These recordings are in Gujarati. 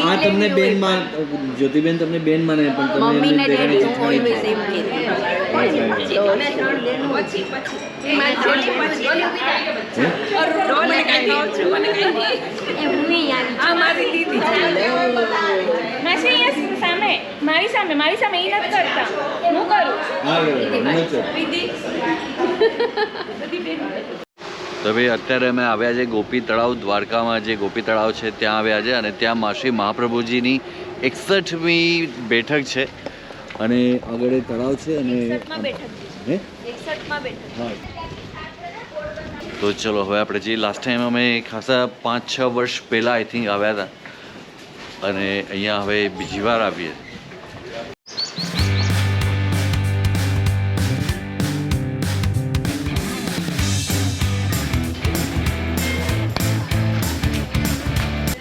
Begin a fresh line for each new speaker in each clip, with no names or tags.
આ તમને બેન માં જ્યોતિબેન તમને બેન માને પણ તમે
મમ્મીને ડેડી હું
જેઠાણી
ઓલવેઝ એમ કહેતી
મારી સામે ઈ નથી કરતા હું કરું.
તો ભાઈ અત્યારે અમે આવ્યા છે ગોપી તળાવ, દ્વારકામાં જે ગોપી તળાવ છે ત્યાં આવ્યા છે અને ત્યાં શ્રી મહાપ્રભુજીની 61મી બેઠક છે અને આગળ એ તળાવ છે અને તો ચલો હવે આપણે જે લાસ્ટ ટાઈમ અમે ખાસા 5-6 વર્ષ પહેલાં આઈ થિંક આવ્યા હતા અને અહીંયા હવે બીજી વાર આવીએ.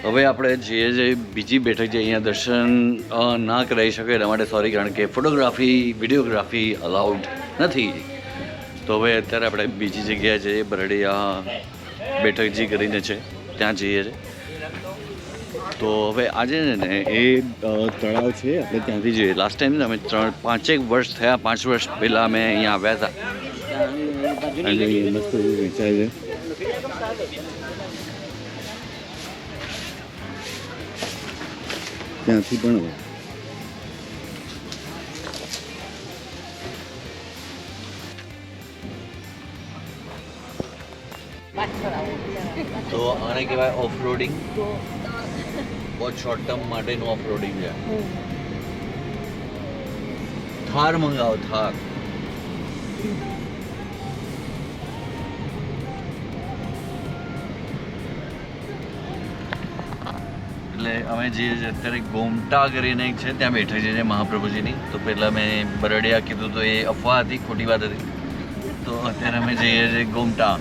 હવે આપણે જે બીજી બેઠક છે અહીંયા દર્શન ના કરાવી શકે એના માટે સોરી, કારણ કે ફોટોગ્રાફી વિડીયોગ્રાફી અલાઉડ નથી. તો હવે અત્યારે આપણે બીજી જગ્યાએ જઈએ, બરડિયા બેઠકજી કરીને છે ત્યાં જઈએ છે. તો હવે આજે ને એ તળાવ છે આપણે ત્યાંથી જોઈએ. લાસ્ટ ટાઈમ અમે 5-1 વર્ષ થયા, 5 વર્ષ પહેલાં અમે અહીંયા આવ્યા હતા અને મસ્ત વેચાય છે. ત્યાંથી પણ હવે તો આને કહેવાય ઓફ રોડિંગ. બહુ શોર્ટ ટર્મ માટેનું ઓફ રોડિંગ છે. થાર મંગાવો, થાર. એટલે અમે જે અત્યારે ગોમટા કરીને એક છે ત્યાં બેઠક છે મહાપ્રભુજીની. તો પહેલાં મેં બરડિયા કીધું તો એ અફવા હતી, ખોટી વાત હતી. તો અત્યારે અમે જઈએ છીએ ગોમટા.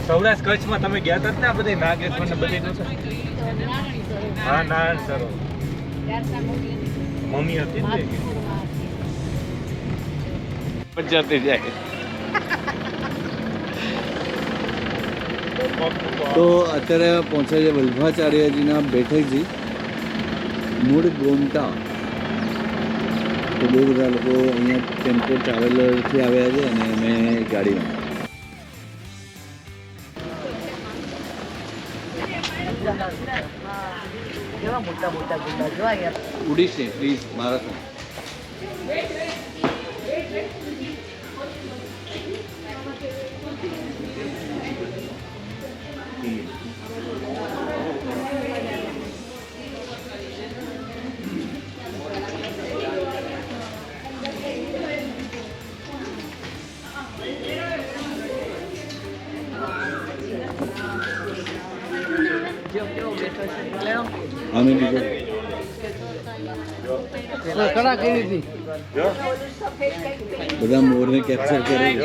સૌરાષ્ટ્ર કચ્છમાં તમે ગયા હતા ને આ બધી નાગેશ્વર ને બધી હા નારાયણ સરોવર મમ્મી હતી ને પંચાયતી જાય.
તો અત્યારે પહોંચ્યા છે વલ્ભાચાર્યજીના બેઠકજી મૂળ ગોમટા. તો બહુ બધા લોકો અહીંયા ટેમ્પો ટ્રાવેલરથી આવ્યા છે અને અમે ગાડીમાં.
કેવા મોટા મોટા ગુંડા જોવા યાર.
ઉડીશે પ્લીઝ મારા. અમે બીજો કડા કરી હતી બધા મોરને કેપ્ચર કરી.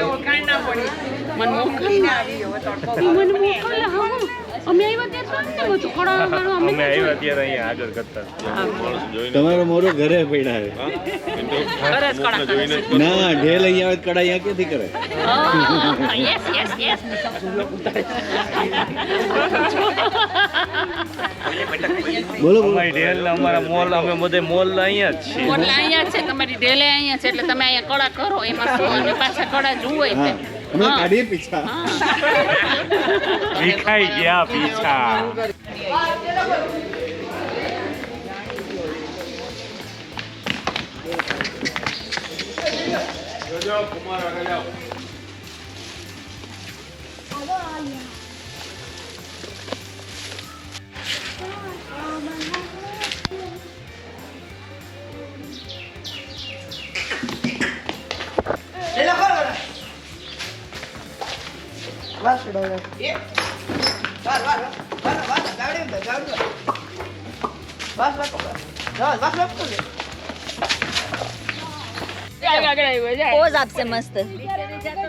તમારો મોરો ઘરે પડ્યા ના ઢેલ અહીંયા આવે કડા અહીંયા ક્યાંથી કરે. બોલો
ઢેલ અમારા મોલ અમે બધે મોલ અહીંયા જ છીએ.
મોલ અહીંયા છે, તમારી ઢેલે અહીંયા છે એટલે તમે અહીંયા કડા કરો. એમાં શું અને પાછા કડા જુએ છે.
અમે કાઢીએ પીછા.
વિખાઈ ગયા પીછા. કુમાર આગળ જાઓ.
પોઝ આપશે મસ્ત.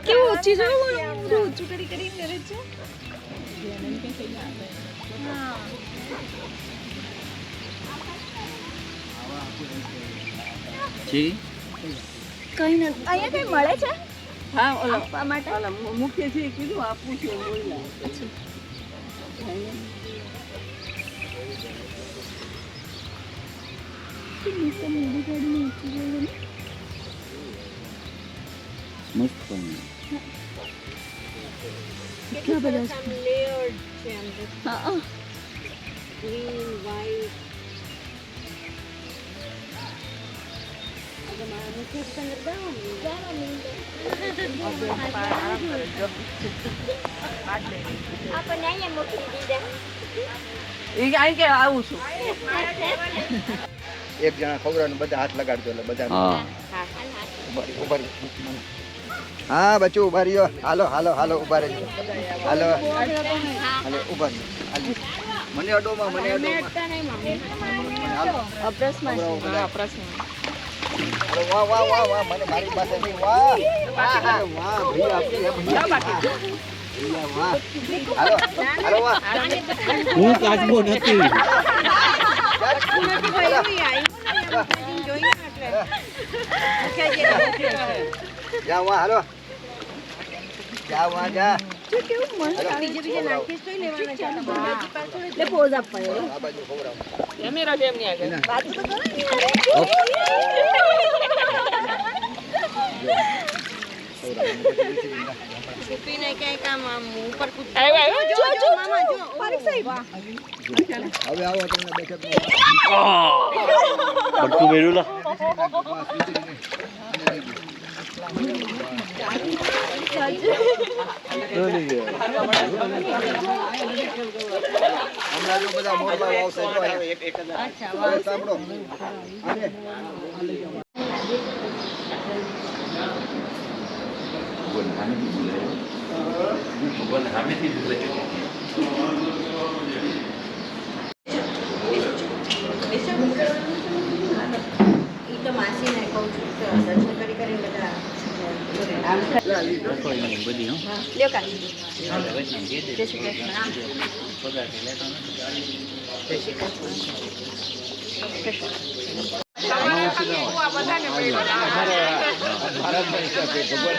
કેવું ઊંચી છે ઊંચું કરી કરી કરે છે.
જી
કઈ નથી અહીંયા કઈ મળે છે.
હા ઓલો
આપવા માટે
મુખ્ય છે કીધું આપું છું બોલ્યા.
મસ્ત પણ
કેટલા બધા છે હા આપણને અહીંયા મોકલી દીધા
એક જણા ખવડાવવાનું બધા હાથ લગાડજો એટલે બધા
હા
ઉભા રહ્યો. હા બચ્ચું ઉભા રહ્યો. હાલો હાલો હાલો ઉભા રહેજો. હાલો હાલો ઉભા રહ્યો. હાલો. મને અડોમાં મને અડોમાં હાલો
અપ્રસમાં
હાલો વાહ વાહ વાહ વાહ મને મારી પાસે નહીં વાહ વાહ વાહ ભૈયા આપી હે ભૈયા વાહ હાલો હાલો વાહ
હું કાચબો નથી.
જા વાહ હાલો જા વાહ જા
એટલે પોઝ આપવાનો
આ બાજુ ખવડાવો. હવે આવો તમને બેઠક
બટકું મેળ્યું લા
હમણાં જો બધા મોરબા આવશે જો હવે સાંભળો આને
તો માસીને કહું છું કે દર્શન કરી કરીને બધા
બધી
લ્યો કાઢી જય શ્રી કૃષ્ણ
ભારતમાં ભગવાન